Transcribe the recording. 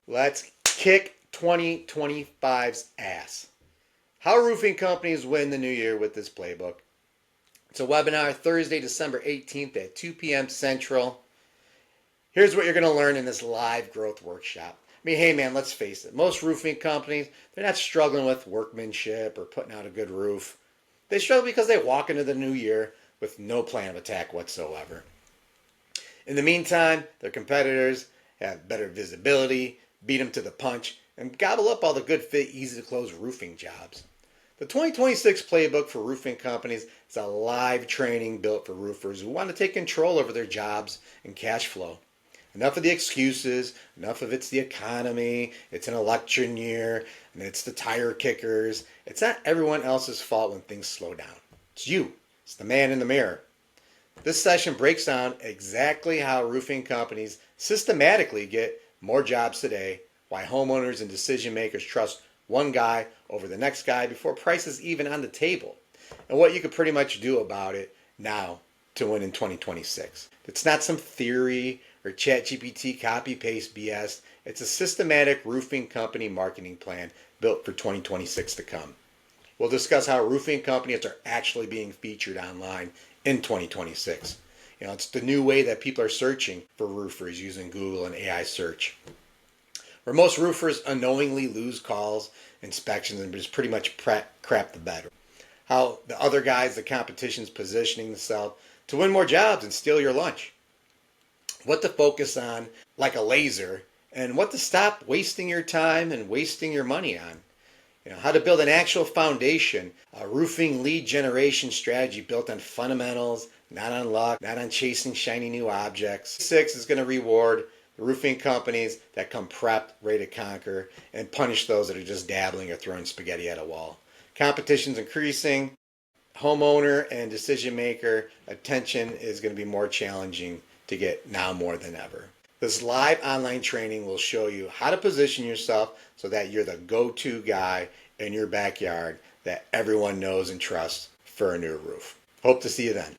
Let's kick 2025's ass. How roofing companies win the new year with this playbook. It's a webinar Thursday, December 18th at 2 p.m. Central. Here's what you're going to learn in this live growth workshop. I mean, hey man, let's face it. Most roofing companies, they're not struggling with workmanship or putting out a good roof. They struggle because they walk into the new year with no plan of attack whatsoever. In the meantime, their competitors have better visibility, beat them to the punch, and gobble up all the good fit, easy to close roofing jobs. The 2026 playbook for roofing companies is a live training built for roofers who want to take control over their jobs and cash flow. Enough of the excuses, enough of it's the economy, it's an election year, and it's the tire kickers. It's not everyone else's fault when things slow down. It's you. It's the man in the mirror. This session breaks down exactly how roofing companies systematically get more jobs today, why homeowners and decision makers trust one guy over the next guy before price is even on the table, and what you could pretty much do about it now to win in 2026. It's not some theory or ChatGPT copy-paste BS. It's a systematic roofing company marketing plan built for 2026 to come. We'll discuss how roofing companies are actually being featured online in 2026. It's the new way that people are searching for roofers using Google and AI search. Where most roofers unknowingly lose calls, inspections, and just pretty much crap the bed. How the other guys, the competition's positioning themselves to win more jobs and steal your lunch. What to focus on like a laser, and what to stop wasting your time and wasting your money on. How to build an actual foundation, a roofing lead generation strategy built on fundamentals, not on luck, not on chasing shiny new objects. 6 is going to reward the roofing companies that come prepped, ready to conquer, and punish those that are just dabbling or throwing spaghetti at a wall. Competition's increasing. Homeowner and decision maker attention is going to be more challenging to get now more than ever. This live online training will show you how to position yourself so that you're the go-to guy in your backyard that everyone knows and trusts for a new roof. Hope to see you then.